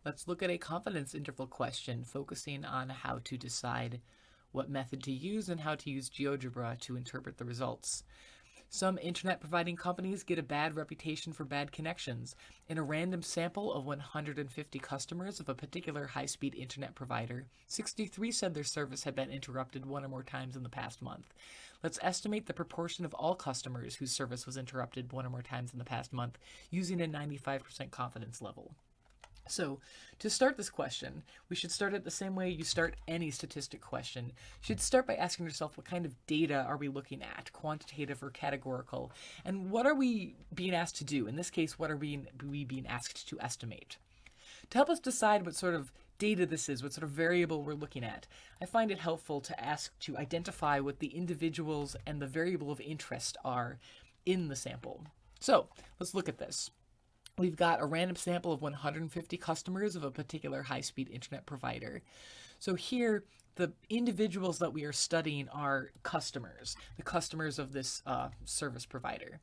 Let's look at a confidence interval question focusing on how to decide what method to use and how to use Geogebra to interpret the results. Some internet providing companies get a bad reputation for bad connections. In a random sample of 150 customers of a particular high-speed internet provider, 63 said their service had been interrupted one or more times in the past month. Let's estimate the proportion of all customers whose service was interrupted one or more times in the past month using a 95% confidence level. So, to start this question, we should start it the same way you start any statistic question. You should start by asking yourself what kind of data are we looking at, quantitative or categorical, and what are we being asked to do? In this case, what are we being asked to estimate? To help us decide what sort of data this is, what sort of variable we're looking at, I find it helpful to ask to identify what the individuals and the variable of interest are in the sample. So, let's look at this. We've got a random sample of 150 customers of a particular high-speed internet provider. So here, the individuals that we are studying are customers, the customers of this service provider.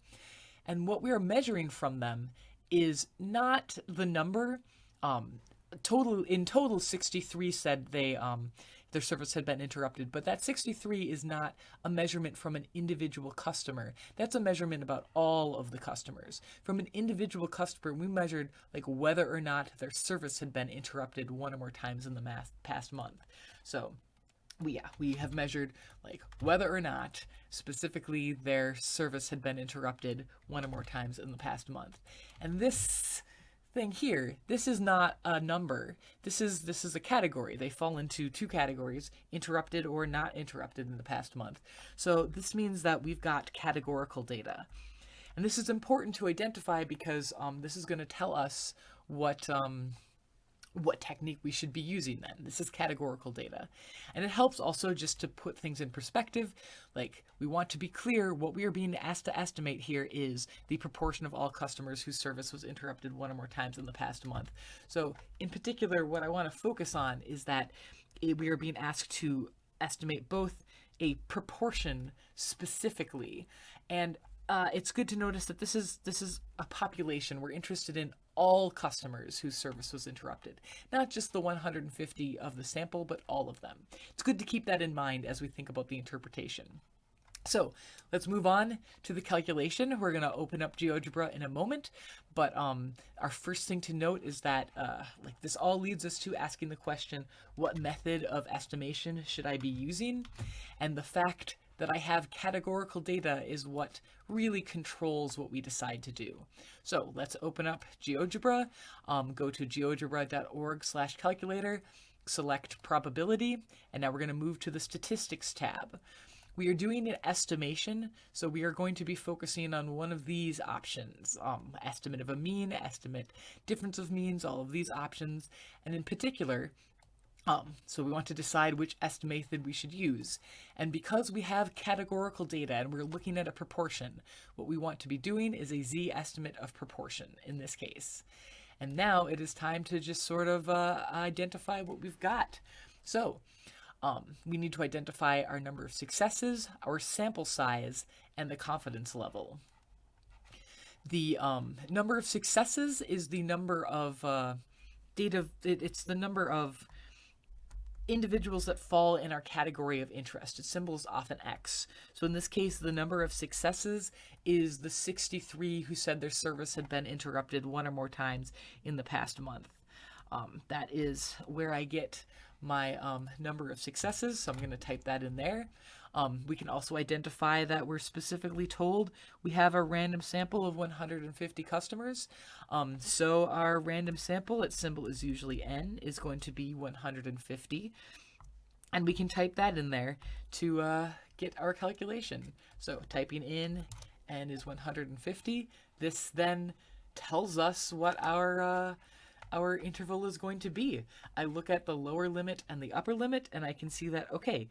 And what we are measuring from them is not the number. In total, 63 said their service had been interrupted, but that 63 is not a measurement from an individual customer. That's a measurement about all of the customers. From an individual customer, we measured like whether or not their service had been interrupted one or more times in the past month. So we have measured like whether or not specifically their service had been interrupted one or more times in the past month. And this thing here, this is not a number. This is a category. They fall into two categories, interrupted or not interrupted in the past month. So this means that we've got categorical data. And this is important to identify because this is going to tell us what technique we should be using then. This is categorical data. And it helps also just to put things in perspective. Like, we want to be clear what we are being asked to estimate here is the proportion of all customers whose service was interrupted one or more times in the past month. So, in particular, what I want to focus on is that we are being asked to estimate both a proportion specifically, and it's good to notice that this is a population. We're interested in all customers whose service was interrupted, not just the 150 of the sample, but all of them. It's good to keep that in mind as we think about the interpretation. So let's move on to the calculation. We're going to open up GeoGebra in a moment, but our first thing to note is that this all leads us to asking the question, what method of estimation should I be using? And the fact that I have categorical data is what really controls what we decide to do. So let's open up GeoGebra, go to geogebra.org/calculator, select probability, and now we're going to move to the statistics tab. We are doing an estimation, so we are going to be focusing on one of these options, estimate of a mean, estimate difference of means, all of these options, and in particular, so we want to decide which estimate method we should use. And because we have categorical data and we're looking at a proportion, what we want to be doing is a z-estimate of proportion in this case. And now it is time to just sort of identify what we've got. So we need to identify our number of successes, our sample size, and the confidence level. The number of successes is the number of it's the number of individuals that fall in our category of interest. Its symbol is often X. So in this case, the number of successes is the 63 who said their service had been interrupted one or more times in the past month. That is where I get my number of successes, so I'm going to type that in there. We can also identify that we're specifically told we have a random sample of 150 customers. So our random sample, its symbol is usually N, is going to be 150. And we can type that in there to get our calculation. So typing in N is 150. This then tells us what our interval is going to be. I look at the lower limit and the upper limit, and I can see that, okay,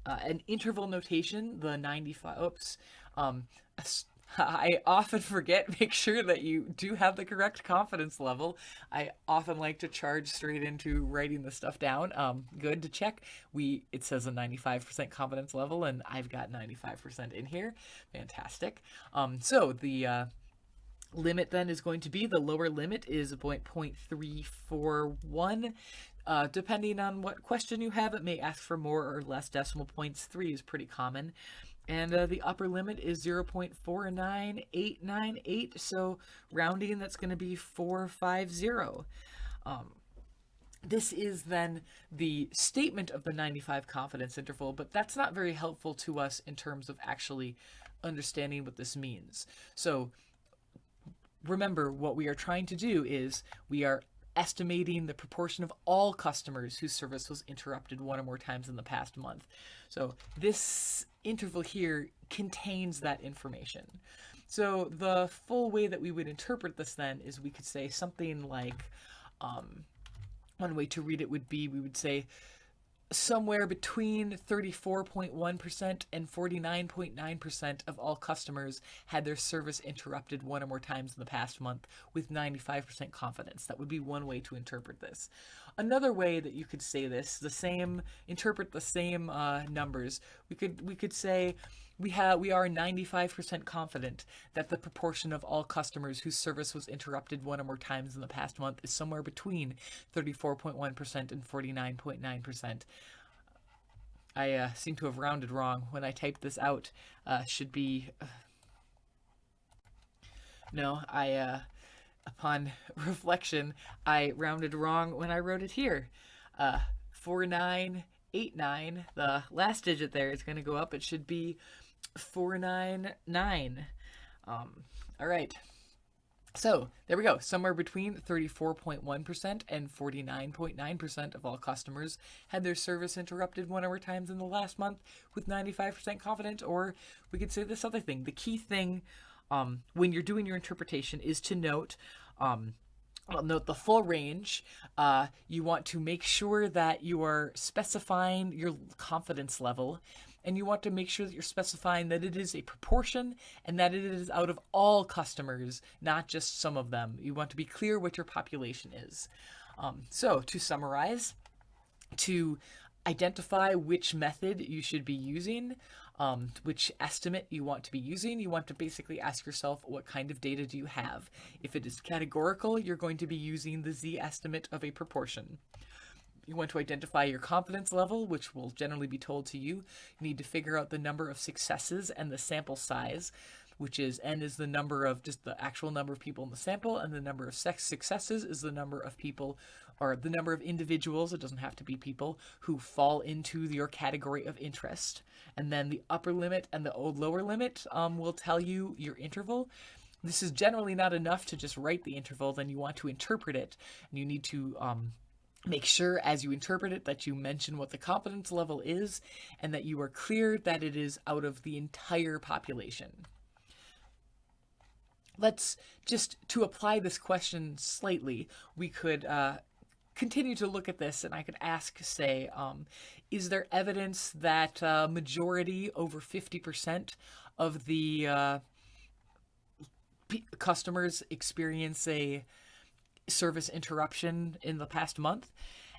an interval notation, the 95, I often forget, make sure that you do have the correct confidence level. I often like to charge straight into writing the stuff down. Good to check. It says a 95% confidence level, and I've got 95% in here. Fantastic. So the limit then is going to be, the lower limit is 0.341. Depending on what question you have, it may ask for more or less decimal points. 3 is pretty common. And the upper limit is 0.49898, so rounding, that's going to be 450. This is then the statement of the 95 confidence interval, but that's not very helpful to us in terms of actually understanding what this means. So remember, what we are trying to do is we are estimating the proportion of all customers whose service was interrupted one or more times in the past month. So this interval here contains that information. So the full way that we would interpret this then is we could say something like, one way to read it would be, we would say somewhere between 34.1% and 49.9% of all customers had their service interrupted one or more times in the past month with 95% confidence. That would be one way to interpret this. Another way that you could say this, interpret the same numbers, we could say we are 95% confident that the proportion of all customers whose service was interrupted one or more times in the past month is somewhere between 34.1% and 49.9%. I seem to have rounded wrong when I typed this out. Should be... No, upon reflection, I rounded wrong when I wrote it here. 4989, the last digit there is going to go up. It should be 499. All right. So there we go. Somewhere between 34.1% and 49.9% of all customers had their service interrupted one or more times in the last month with 95% confidence. Or we could say this other thing. The key thing when you're doing your interpretation is to note the full range. You want to make sure that you are specifying your confidence level, and you want to make sure that you're specifying that it is a proportion and that it is out of all customers, not just some of them. You want to be clear what your population is. So to summarize, to identify which method you should be using, which estimate you want to be using, you want to basically ask yourself, what kind of data do you have? If it is categorical, you're going to be using the z-estimate of a proportion. You want to identify your confidence level, which will generally be told to you. You need to figure out the number of successes and the sample size, which is n is the number of just the actual number of people in the sample, and the number of successes is the number of people, or the number of individuals, it doesn't have to be people, who fall into your category of interest. And then the upper limit and the lower limit will tell you your interval. This is generally not enough to just write the interval. Then you want to interpret it, and you need to make sure as you interpret it that you mention what the confidence level is and that you are clear that it is out of the entire population. Let's just, to apply this question slightly, we could continue to look at this, and I could ask, say, is there evidence that majority, over 50% of the customers experience a service interruption in the past month?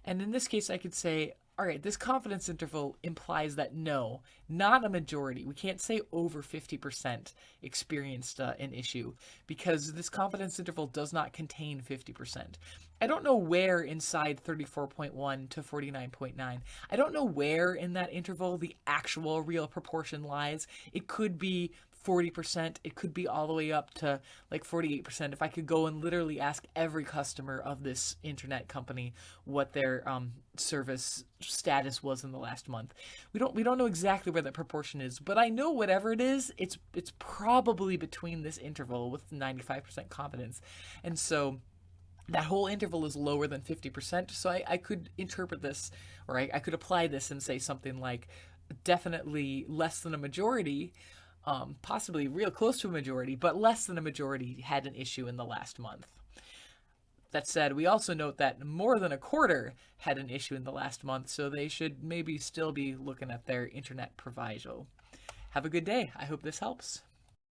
And in this case, I could say, all right, this confidence interval implies that no, not a majority. We can't say over 50% experienced an issue, because this confidence interval does not contain 50%. I don't know where inside 34.1 to 49.9. I don't know where in that interval the actual real proportion lies. It could be 40%, it could be all the way up to like 48%. If I could go and literally ask every customer of this internet company what their service status was in the last month. We don't know exactly where that proportion is, but I know whatever it is, it's probably between this interval with 95% confidence. And so that whole interval is lower than 50%, so I could interpret this, or I could apply this and say something like definitely less than a majority, possibly real close to a majority, but less than a majority had an issue in the last month. That said, we also note that more than a quarter had an issue in the last month, so they should maybe still be looking at their internet proviso. Have a good day. I hope this helps.